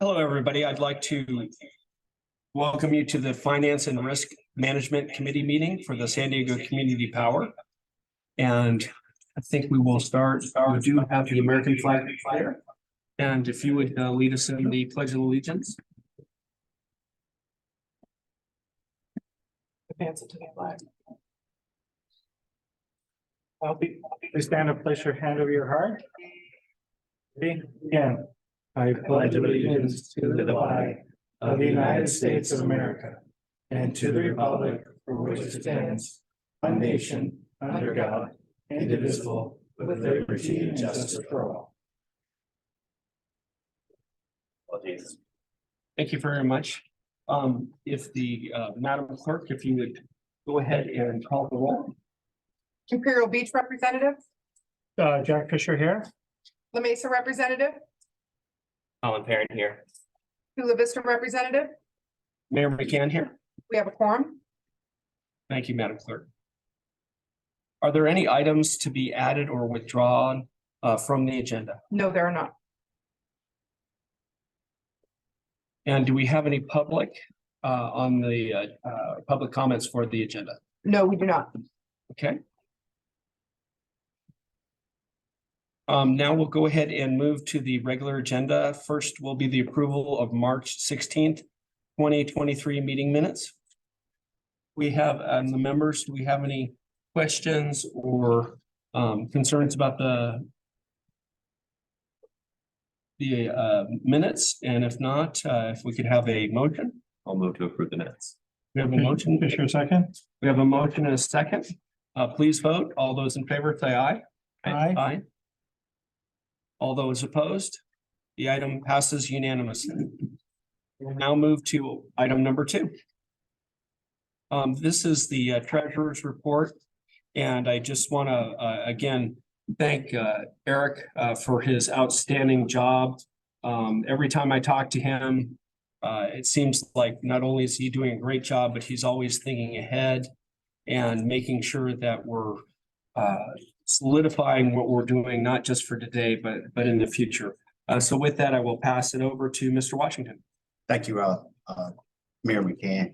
Hello, everybody. I'd like to welcome you to the Finance and Risk Management Committee meeting for the San Diego Community Power. And I think we will start. We do have the American flag there. And if you would lead us in the Pledge of Allegiance. Advance it to the flag. Please stand and place your hand over your heart. Again, I pledge allegiance to the flag of the United States of America and to the republic for which it stands, one nation, under God, indivisible, with liberty and justice for all. Thank you very much. If the Madam Clerk, if you would go ahead and call the roll. Imperial Beach representative, Jack Fisher here. La Mesa representative, Colin Parent here. Chula Vista representative. Mayor McCann here. We have a quorum. Thank you, Madam Clerk. Are there any items to be added or withdrawn from the agenda? No, there are not. And do we have any public on the public comments for the agenda? No, we do not. Okay. Now we'll go ahead and move to the regular agenda. First will be the approval of March 16th, 2023 meeting minutes. We have the members, do we have any questions or concerns about the minutes? And if not, if we could have a motion. I'll move to approve the minutes. We have a motion. Fisher second. We have a motion and a second. Please vote. All those in favor say aye. Aye. Aye. All those opposed? The item passes unanimously. We'll now move to item number 2. This is the treasurer's report. And I just want to again thank Eric for his outstanding job. Every time I talk to him, it seems like not only is he doing a great job, but he's always thinking ahead and making sure that we're solidifying what we're doing, not just for today, but in the future. So with that, I will pass it over to Mr. Washington. Thank you, Mayor McCann.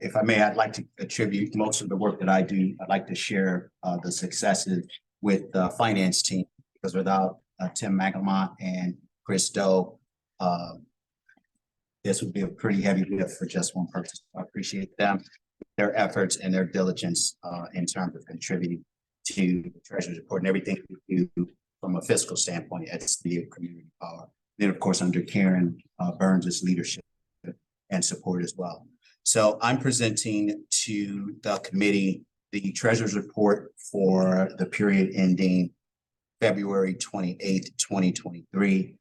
If I may, I'd like to attribute most of the work that I do. I'd like to share the successes with the finance team, because without Tim McAmont and Chris Doe, this would be a pretty heavy lift for just one person. I appreciate them, their efforts and their diligence in terms of contributing to the Treasurer's report and everything we do from a fiscal standpoint at San Diego Community Power. Then, of course, under Karen Burns' leadership and support as well. So I'm presenting to the committee the Treasurer's report for the period ending February 28th, 2023,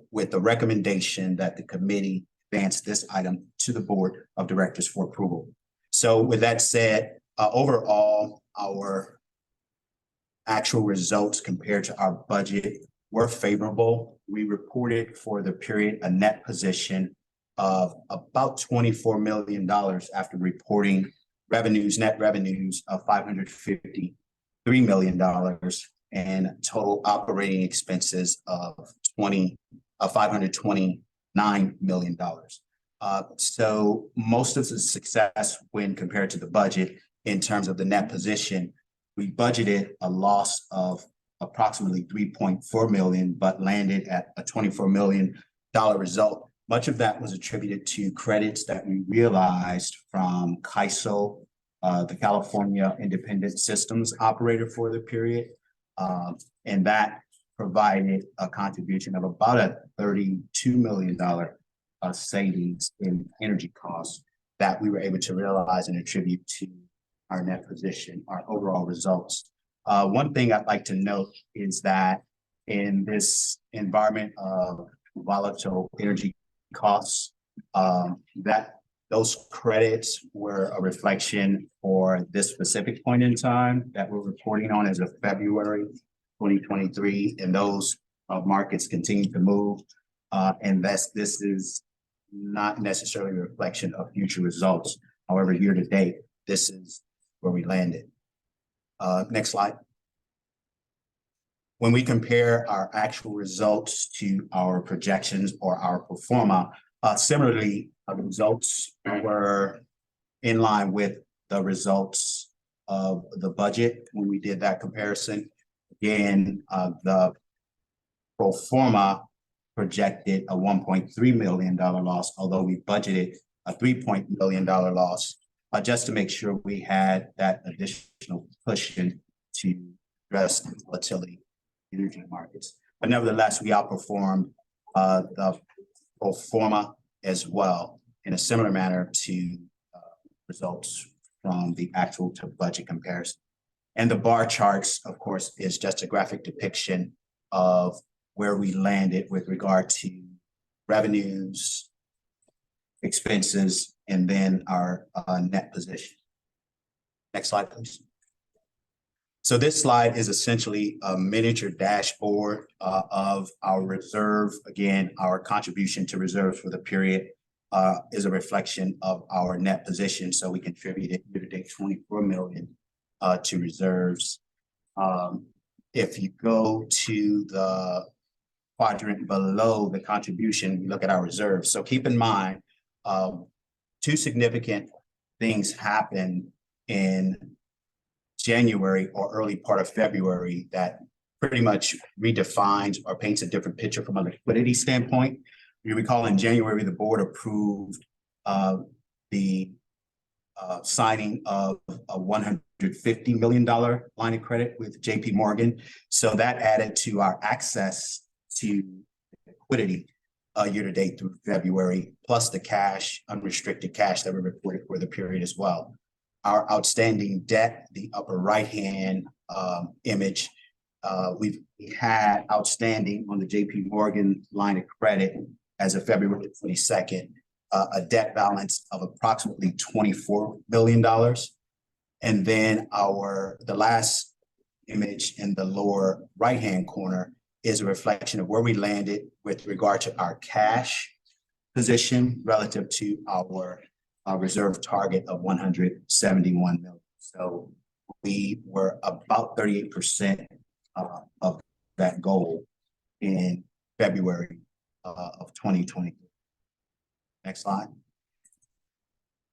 with the recommendation that the committee advance this item to the Board of Directors for approval. So with that said, overall, our actual results compared to our budget were favorable. We reported for the period a net position of about $24 million after reporting net revenues of $553 million and total operating expenses of $529 million. So most of the success when compared to the budget in terms of the net position, we budgeted a loss of approximately $3.4 million, but landed at a $24 million result. Much of that was attributed to credits that we realized from CAISO, the California Independent Systems Operator for the period. And that provided a contribution of about a $32 million savings in energy costs that we were able to realize and attribute to our net position, our overall results. One thing I'd like to note is that in this environment of volatile energy costs, that those credits were a reflection for this specific point in time that we're reporting on as of February 2023, and those markets continue to move, and this is not necessarily a reflection of future results. However, year to date, this is where we landed. Next slide. when we compare our actual results to our projections or our pro forma, similarly, the results were in line with the results of the budget when we did that comparison. Again, the pro forma projected a $1.3 million loss, although we budgeted a $3 million loss, just to make sure we had that additional cushion to address the volatility in energy markets. But nevertheless, we outperformed the pro forma as well in a similar manner to results from the actual to budget comparison. And the bar charts, of course, is just a graphic depiction of where we landed with regard to revenues, expenses, and then our net position. Next slide, please. So this slide is essentially a miniature dashboard of our reserve. Again, our contribution to reserves for the period is a reflection of our net position. So we contributed year-to-date 24 million to reserves. If you go to the quadrant below the contribution, we look at our reserves. So keep in mind, two significant things happened in January or early part of February that pretty much redefines or paints a different picture from a liquidity standpoint. You recall in January, the board approved the signing of a $150 million line of credit with JP Morgan. So that added to our access to liquidity year-to-date through February, plus the cash, unrestricted cash that we reported for the period as well. Our outstanding debt, the upper right-hand image, we had outstanding on the JP Morgan line of credit as of February 22nd, a debt balance of approximately $24 billion. And then the last image in the lower right-hand corner is a reflection of where we landed with regard to our cash position relative to our reserve target of 171 million. So we were about 38% of that goal in February of 2020. Next slide.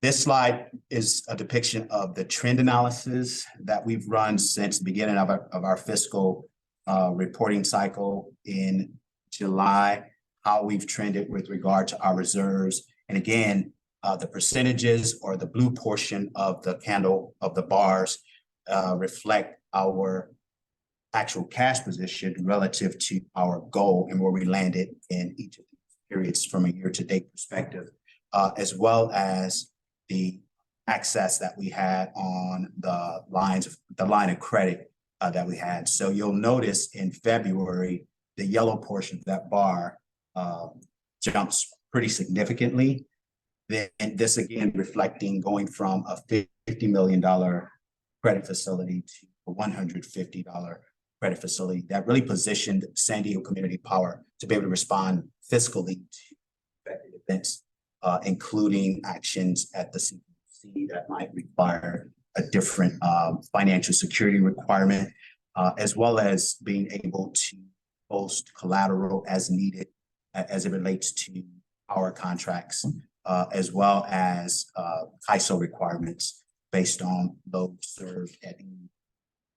This slide is a depiction of the trend analysis that we've run since the beginning of our fiscal reporting cycle in July, how we've trended with regard to our reserves. And again, the percentages or the blue portion of the candle of the bars reflect our actual cash position relative to our goal and where we landed in each of these periods from a year-to-date perspective, as well as the access that we had on the line of credit that we had. So you'll notice in February, the yellow portion of that bar jumps pretty significantly. Then this again reflecting going from a $50 million credit facility to a $150 credit facility that really positioned San Diego Community Power to be able to respond fiscally to affected events, including actions at the CPUC that might require a different financial security requirement, as well as being able to post collateral as needed as it relates to our contracts, as well as ISO requirements based on those served at any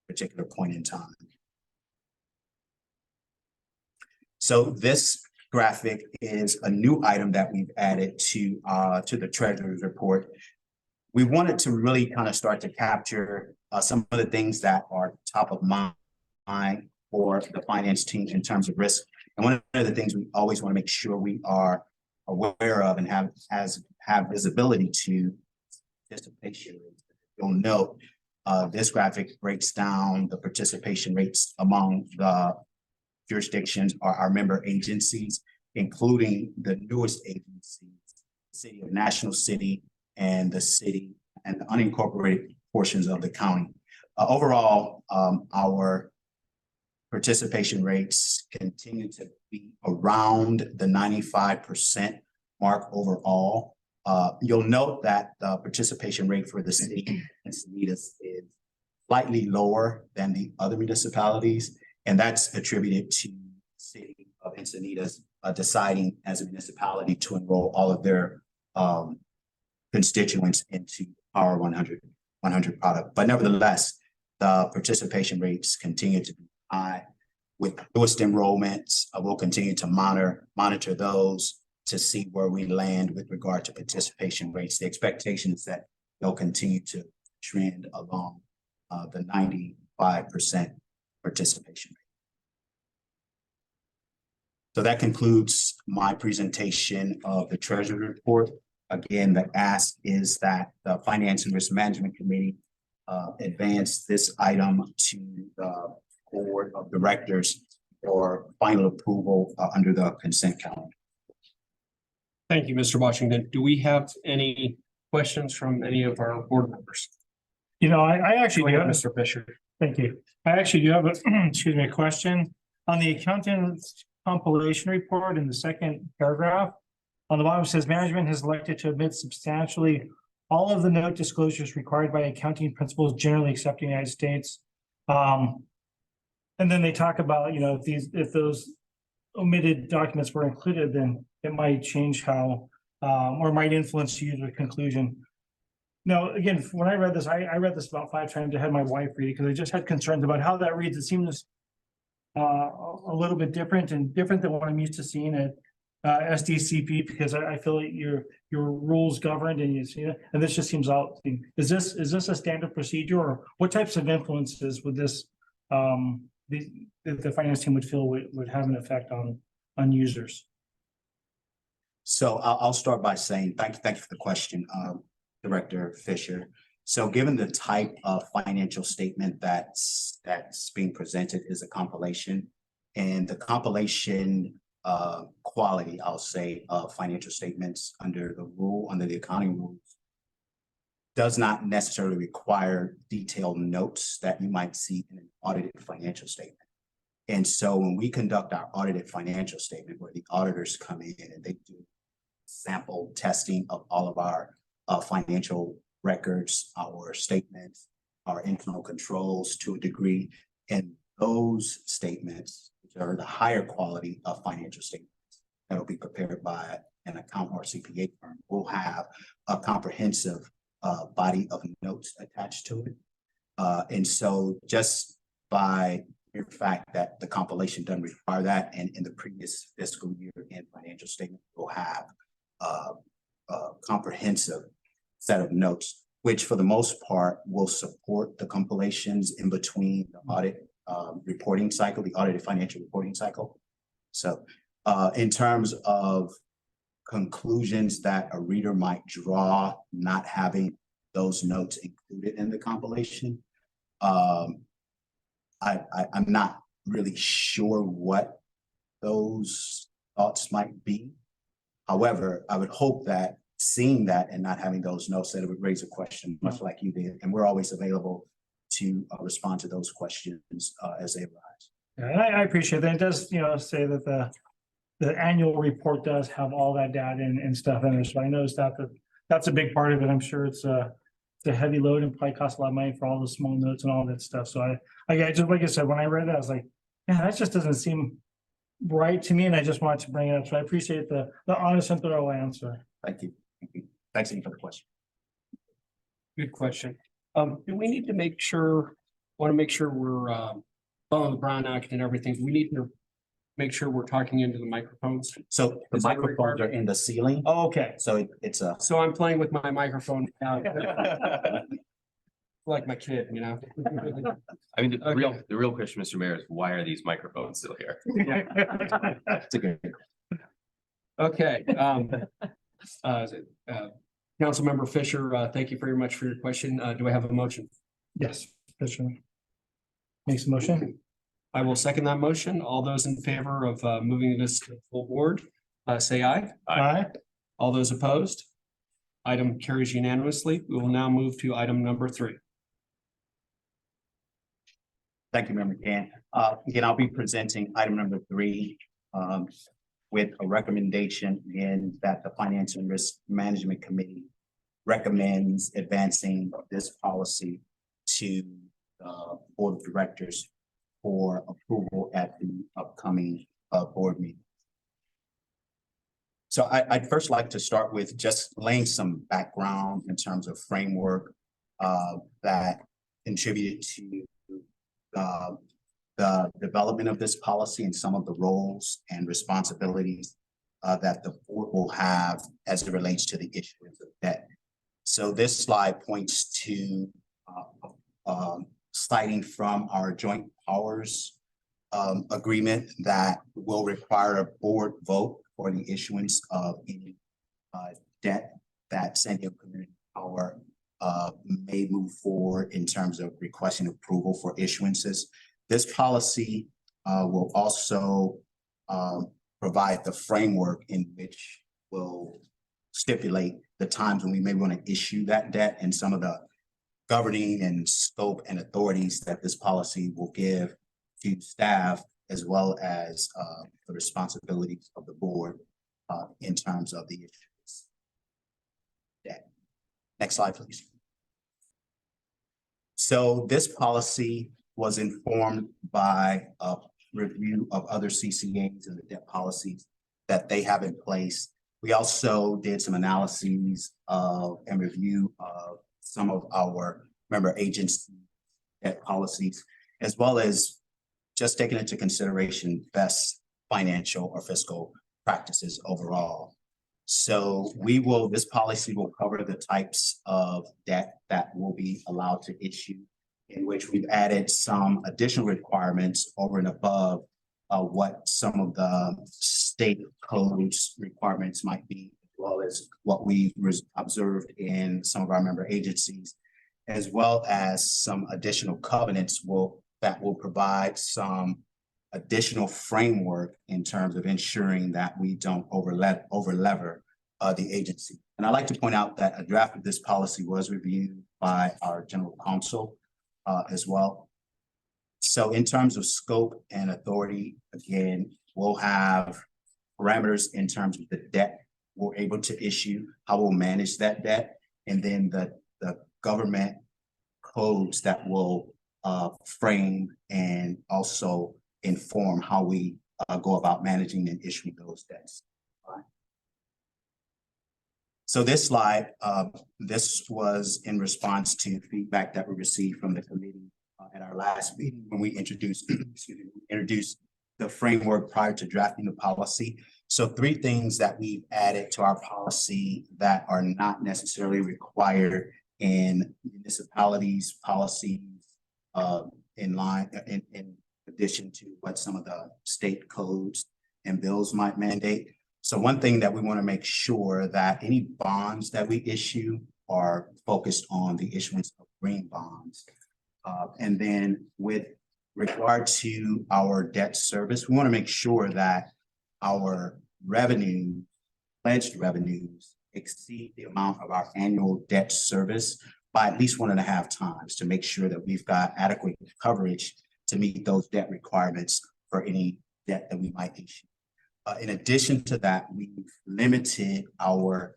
particular point in time. So this graphic is a new item that we've added to the Treasurer's report. We wanted to really kind of start to capture some of the things that are top of mind for the finance team in terms of risk. And one of the things we always want to make sure we are aware of and have visibility to participation rates. You'll note this graphic breaks down the participation rates among the jurisdictions or our member agencies, including the newest agencies, the City of National City and the city and the unincorporated portions of the county. Overall, our participation rates continue to be around the 95% mark overall. You'll note that the participation rate for the city and Salinas is slightly lower than the other municipalities. And that's attributed to the city of Encinitas deciding as a municipality to enroll all of their constituents into our 100 product. But nevertheless, the participation rates continue to be high. With newest enrollments, we'll continue to monitor those to see where we land with regard to participation rates. The expectation is that they'll continue to trend along the 95% participation rate. So that concludes my presentation of the Treasury report. Again, the ask is that the Finance and Risk Management Committee advance this item to the Board of Directors for final approval under the consent calendar. Thank you, Mr. Washington. Do we have any questions from any of our board members? You know, I actually Go do ahead, have, Mr. Fisher. thank you. I actually do have a, excuse me, a question. On the accountant's compilation report in the second paragraph, on the bottom it says management has elected to omit substantially all of the note disclosures required by accounting principles generally accepted in the United States. And then they talk about, you know, if those omitted documents were included, then it might change how, or might influence user conclusion. Now, again, when I read this, I read this about 5 times. I had my wife read it because I just had concerns about how that reads. It seems a little bit different than what I'm used to seeing at SDCP, because I feel like your rules governed and you see it, and this just seems out. Is this a standard procedure, or what types of influences would this the finance team would feel would have an effect on users? So I'll start by saying thank you for the question, Director Fisher. So given the type of financial statement that's being presented is a compilation, and the compilation quality, I'll say, of financial statements under the accounting rules does not necessarily require detailed notes that you might see in an audited financial statement. And so when we conduct our audited financial statement, where the auditors come in and they do sample testing of all of our financial records, our statements, our internal controls to a degree, and those statements, which are the higher quality of financial statements that will be prepared by an accountant or CPA firm, will have a comprehensive body of notes attached to it. And so just by the fact that the compilation doesn't require that, and in the previous fiscal year and financial statement will have a comprehensive set of notes, which for the most part will support the compilations in between the audit reporting cycle, the audited financial reporting cycle. So in terms of conclusions that a reader might draw, not having those notes included in the compilation, I'm not really sure what those thoughts might be. However, I would hope that seeing that and not having those notes, that it would raise a question, much like you did, and we're always available to respond to those questions as they arise. Yeah, I appreciate that. It does, you know, say that the annual report does have all that data and stuff in there. So I noticed that's a big part of it. I'm sure it's a heavy load and probably costs a lot of money for all the small notes and all that stuff. So I just, like I said, when I read that, I was like, yeah, that just doesn't seem right to me. And I just wanted to bring it up. So I appreciate the honest and thorough answer. Thank you. Thank you. Thanks again for the question. Good question. Do we need to make sure, want to make sure we're following the Brown Act and everything? We need to make sure we're talking into the microphones. So the Is that a microphones are requirement? in the ceiling, Oh, okay. so it's a. So I'm playing with my microphone now. Like my kid, you know? I mean, Okay. the real question, Mr. Mayor, is why are these microphones still here? It's a good. Okay. Councilmember Fisher, thank you very much for your question. Do I have a motion? Yes, Fisher makes a motion. I will second that motion. All those in favor of moving this to the full board, say aye. Aye. All those opposed? Item carries unanimously. We will now move to item number 3. Thank you, Member Can. Again, I'll be presenting item number 3 with a recommendation in that the Finance and Risk Management Committee recommends advancing this policy to the Board of Directors for approval at the upcoming board meeting. So I'd first like to start with just laying some background in terms of framework that contributed to the development of this policy and some of the roles and responsibilities that the board will have as it relates to the issuance of debt. So this slide points to citing from our joint powers agreement that will require a board vote for the issuance of any debt that San Diego Community Power may move forward in terms of requesting approval for issuances. This policy will also provide the framework in which will stipulate the times when we may want to issue that debt and some of the governing and scope and authorities that this policy will give to staff, as well as the responsibilities of the board in terms of the issuance debt. Next slide, please. So this policy was informed by a review of other CCAs and the debt policies that they have in place. We also did some analyses of and review of some of our member agency debt policies, as well as just taking into consideration best financial or fiscal practices overall. So this policy will cover the types of debt that will be allowed to issue, in which we've added some additional requirements over and above what some of the state codes requirements might be, as well as what we observed in some of our member agencies, as well as some additional covenants that will provide some additional framework in terms of ensuring that we don't over-lever the agency. And I'd like to point out that a draft of this policy was reviewed by our general counsel as well. So in terms of scope and authority, again, we'll have parameters in terms of the debt we're able to issue, how we'll manage that debt, and then the government codes that will frame and also inform how we go about managing and issuing those debts. All right. So this slide, this was in response to feedback that we received from the committee at our last meeting when we introduced the framework prior to drafting the policy. So 3 things that we've added to our policy that are not necessarily required in municipalities' policies in addition to what some of the state codes and bills might mandate. So one thing that we want to make sure that any bonds that we issue are focused on the issuance of green bonds. And then with regard to our debt service, we want to make sure that our pledged revenues exceed the amount of our annual debt service by at least 1.5 times to make sure that we've got adequate coverage to meet those debt requirements for any debt that we might issue. In addition to that, we've limited our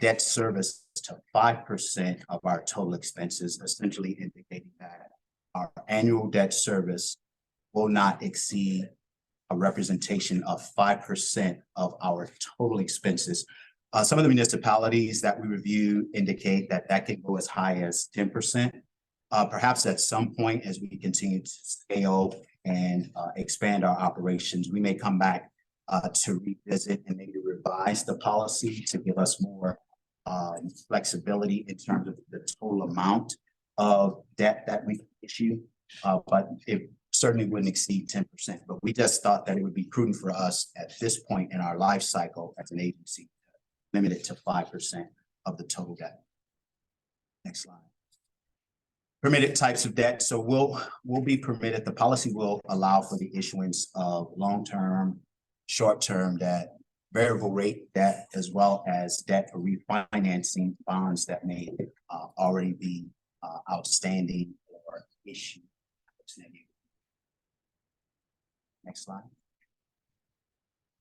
debt service to 5% of our total expenses, essentially indicating that our annual debt service will not exceed a representation of 5% of our total expenses. Some of the municipalities that we review indicate that that can go as high as 10%. Perhaps at some point, as we continue to scale and expand our operations, we may come back to revisit and maybe revise the policy to give us more flexibility in terms of the total amount of debt that we issue, but it certainly wouldn't exceed 10%. But we just thought that it would be prudent for us at this point in our life cycle as an agency to limit it to 5% of the total debt. Next slide. Permitted types of debt. So we'll be permitted, the policy will allow for the issuance of long-term, short-term debt, variable rate debt, as well as debt for refinancing bonds that may already be outstanding or issued. Next slide.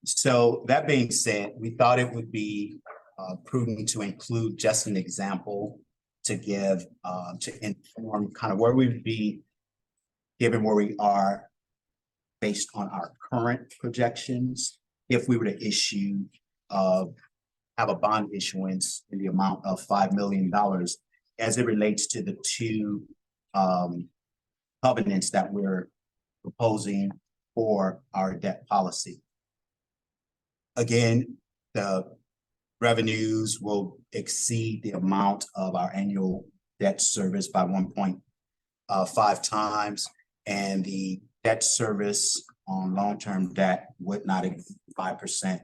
So that being said, we thought it would be prudent to include just an example to give to inform kind of where we would be given where we are based on our current projections, if we were to issue, have a bond issuance in the amount of $5 million as it relates to the two covenants that we're proposing for our debt policy. Again, the revenues will exceed the amount of our annual debt service by 1.5 times, and the debt service on long-term debt would not exceed 5%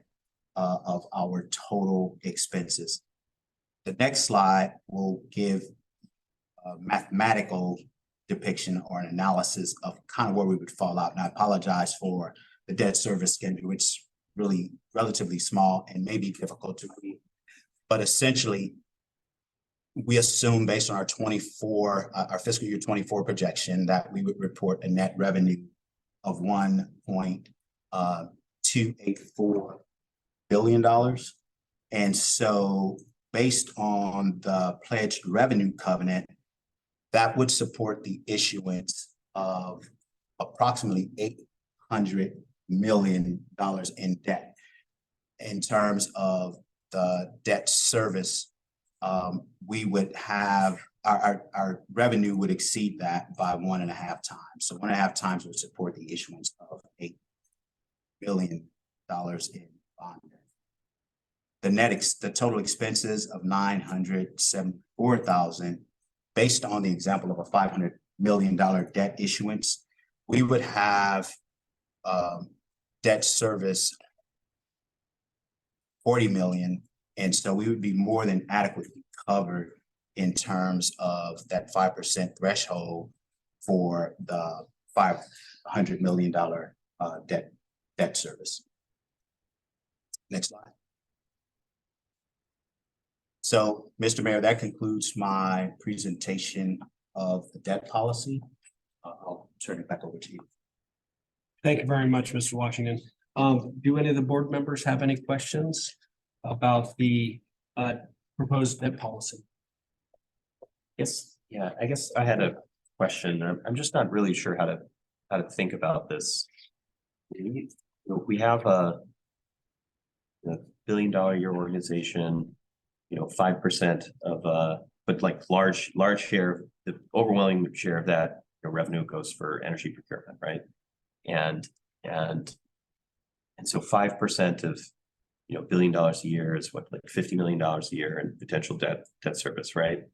of our total expenses. The next slide will give a mathematical depiction or an analysis of kind of where we would fall out. And I apologize for the debt service schedule, which is really relatively small and may be difficult to read. But essentially, we assume based on our fiscal year 24 projection that we would report a net revenue of $1.284 billion. And so based on the pledged revenue covenant, that would support the issuance of approximately $800 million in debt. In terms of the debt service, we would have our revenue would exceed that by 1.5 times. So 1.5 times would support the issuance of $8 billion in bond debt. The total expenses of $974,000, based on the example of a $500 million debt issuance, we would have debt service $40 million. And so we would be more than adequately covered in terms of that 5% threshold for the $500 million debt service. Next slide. So, Mr. Mayor, that concludes my presentation of the debt policy. I'll turn it back over to you. Thank you very much, Mr. Washington. Do any of the board members have any questions about the proposed debt policy? Yes, yeah, I guess I had a question. I'm just not really sure how to think about this. We have a $1 billion a year organization, 5% of but like large share, the overwhelming share of that revenue goes for energy procurement, right? And so 5% of $1 billion a year is what, like $50 million a year in potential debt service, right?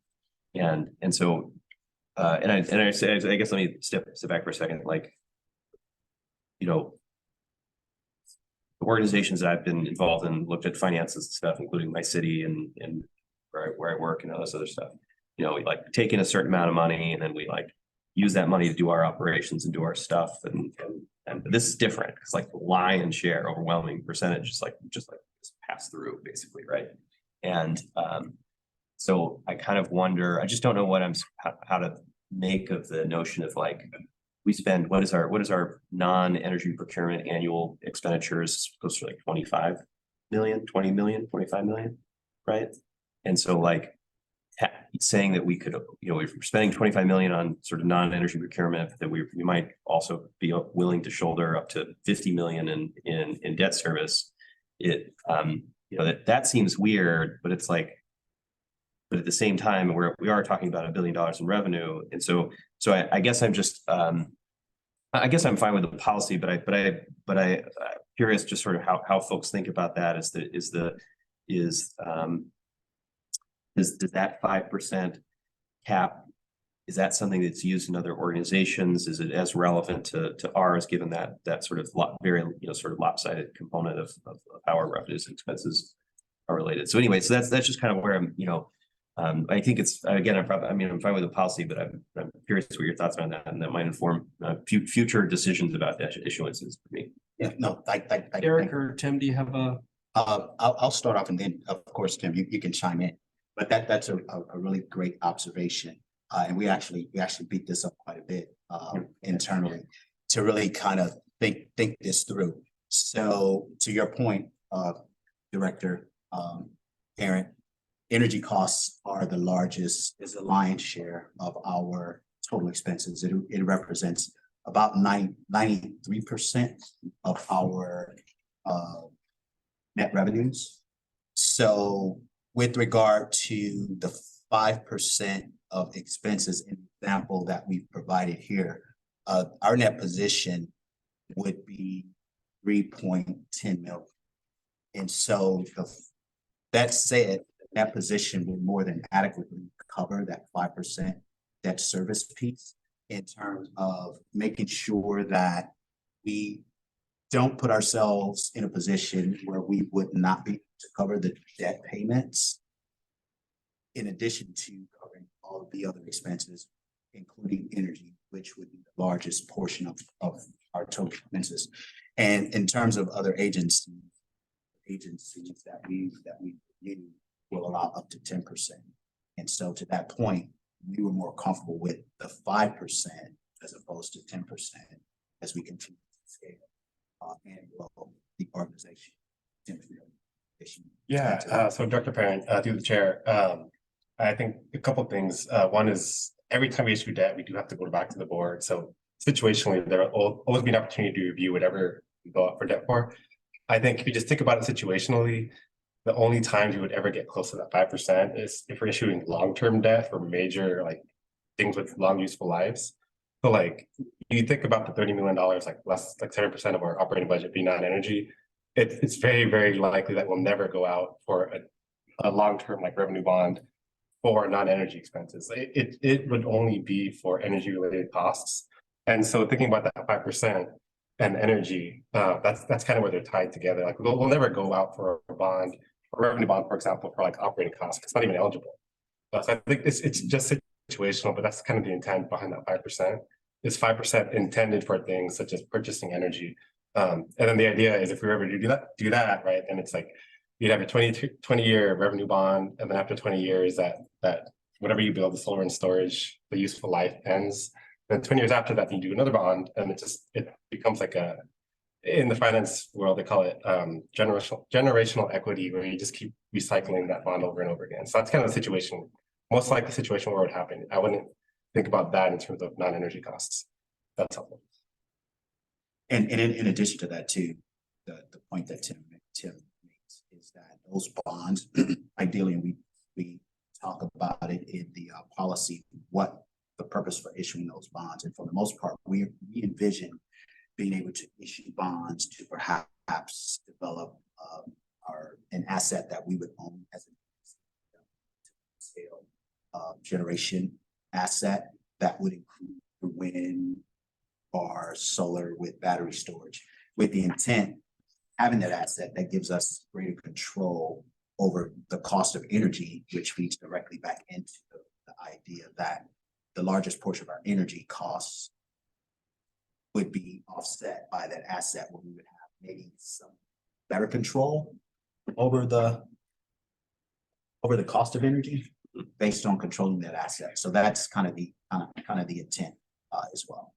And so and I guess let me step back for a second. Like, the organizations that I've been involved in looked at finances and stuff, including my city and where I work and all this other stuff. We like take in a certain amount of money and then we like use that money to do our operations and do our stuff. And this is different because like the lion's share, overwhelming percentage is just pass through basically, right? And so I kind of wonder, I just don't know how to make of the notion of like, we spend, what is our non-energy procurement annual expenditures close to like 25 million, 20 million, 25 million, right? And so like saying that we could, we're spending 25 million on sort of non-energy procurement, that we might also be willing to shoulder up to 50 million in debt service. That seems weird, but it's like, but at the same time, we are talking about $1 billion in revenue. And so I guess I'm just, I guess I'm fine with the policy, but I'm curious just sort of how folks think about that. Does that 5% cap, is that something that's used in other organizations? Is it as relevant to ours, given that sort of very, sort of lopsided component of how our revenues and expenses are related? So anyway, so that's just kind of where I'm, I think it's, again, I'm fine with the policy, but I'm curious what your thoughts are on that, and that might inform future decisions about issuances for me. Yeah, no, Eric or Tim, do you have a? I'll start off, and then of course, Tim, you can chime in. But that's a really great observation, and we actually beat this up quite a bit internally to really kind of think this through. So to your point, Director Parent, energy costs are the lion's share of our total expenses. It represents about 93% of our net revenues. So with regard to the 5% of expenses, an example that we've provided here, our net position would be 3.10 million. And so that said, that position would more than adequately cover that 5% debt service piece in terms of making sure that we don't put ourselves in a position where we would not be able to cover the debt payments, in addition to covering all of the other expenses, including energy, which would be the largest portion of our total expenses. And in terms of other agencies that we will allow up to 10%. And so to that point, we were more comfortable with the 5% as opposed to 10% as we continue to scale and grow the organization. Yeah, so Director Parent, through the chair, I think a couple of things. One is every time we issue debt, we do have to go back to the board. So situationally, there will always be an opportunity to review whatever we go out for debt for. I think if you just think about it situationally, the only times you would ever get close to that 5% is if we're issuing long-term debt for major like things with long useful lives. So like you think about the $30 million, like less like 7% of our operating budget being non-energy, it's very, very likely that we'll never go out for a long-term like revenue bond for non-energy expenses. It would only be for energy related costs. And so thinking about that 5% and energy, that's kind of where they're tied together. Like we'll never go out for a bond, a revenue bond, for example, for like operating costs. It's not even eligible. So I think it's just situational, but that's kind of the intent behind that 5%. Is 5% intended for things such as purchasing energy. And then the idea is if we ever do that, right, then it's like you'd have a 20-year revenue bond, and then after 20 years that whatever you build, the solar and storage, the useful life ends. Then 20 years after that, you do another bond, and it becomes like in the finance world, they call it generational equity, where you just keep recycling that bond over and over again. So that's kind of the situation, most likely situation where it would happen. I wouldn't think about that in terms of non-energy costs. That's helpful. And in addition to that too, the point that Tim makes is that those bonds, ideally, and we talk about it in the policy, what the purpose for issuing those bonds. And for the most part, we envision being able to issue bonds to perhaps develop an asset that we would own as a scale generation asset that would include wind or solar with battery storage, with the intent having that asset that gives us greater control over the cost of energy, which feeds directly back into the idea that the largest portion of our energy costs would be offset by that asset, where we would have maybe some better control over the cost of energy based on controlling that asset. So that's kind of the intent as well.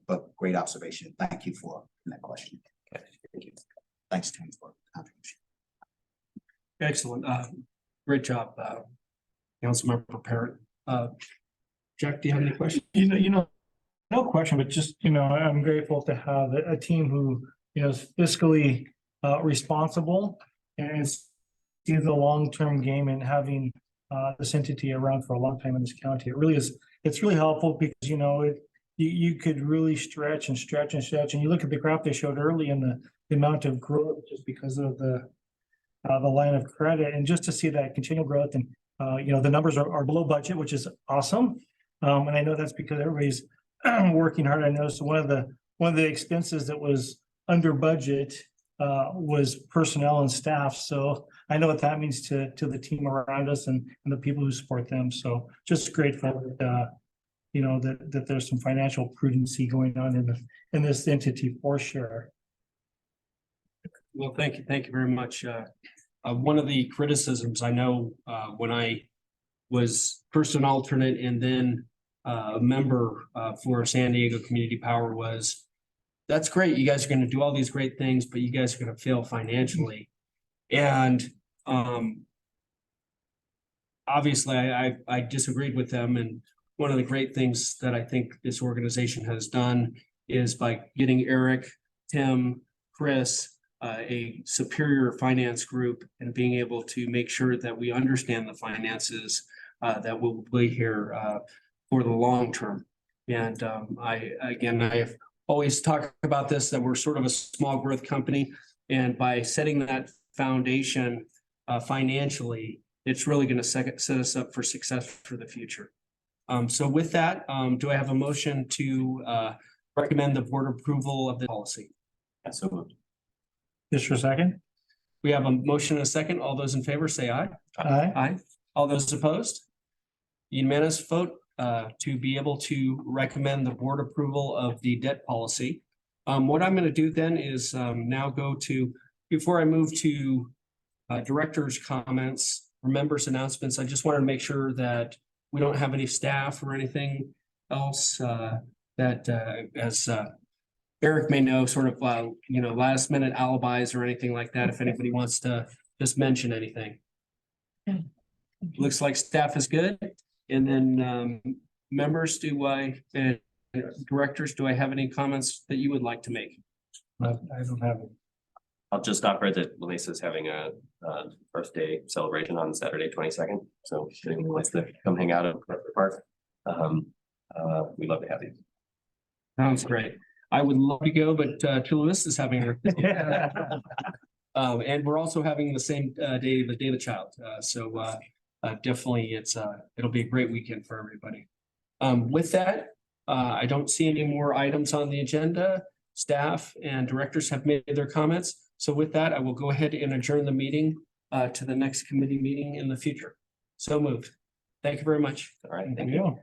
But great observation. Thank you for that question. Okay, thank you. Thanks, Tim, for the contribution. Excellent. Great job, Councilmember Parent. Jack, do you have any questions? No question, but just, I'm grateful to have a team who, is fiscally responsible and see the long-term game, and having this entity around for a long time in this county. It's really helpful because, you could really stretch and stretch and stretch. And you look at the graph they showed early, and the amount of growth just because of the line of credit, and just to see that continual growth, and the numbers are below budget, which is awesome. And I know that's because everybody's working hard. I noticed one of the expenses that was under budget was personnel and staff. So I know what that means to the team around us and the people who support them. So just grateful that that there's some financial prudency going on in this entity for sure. Well, thank you very much. One of the criticisms I know when I was first an alternate and then a member for San Diego Community Power was, that's great, you guys are going to do all these great things, but you guys are going to fail financially. And obviously I disagreed with them. And one of the great things that I think this organization has done is by getting Eric, Tim, Chris, a superior finance group and being able to make sure that we understand the finances that will be here for the long term. And I've always talked about this, that we're sort of a small growth company. And by setting that foundation financially, it's really going to set us up for success for the future. So with that, do I have a motion to recommend the board approval of the policy? Yeah, so moved. Just for a second. We have a motion and a second. All those in favor say aye. Aye. Aye. All those opposed? Unanimous vote to be able to recommend the board approval of the debt policy. What I'm going to do then is now go to, before I move to director's comments or members' announcements, I just wanted to make sure that we don't have any staff or anything else that as Eric may know, sort of last minute alibis or anything like that, if anybody wants to just mention anything. Looks like staff is good. And then members, and directors, do I have any comments that you would like to make? I don't have it. I'll just offer that Lamesa is having a first day celebration on Saturday, 22nd. So if anyone wants to come hang out at the park, we'd love to have you. Sounds great. I would love to go, but Chula Vista is having her. And we're also having the same day, the Day of the Child. So definitely it'll be a great weekend for everybody. With that, I don't see any more items on the agenda. Staff and directors have made their comments. So with that, I will go ahead and adjourn the meeting to the next committee meeting in the future. So moved. Thank you very much. All right. Thank you.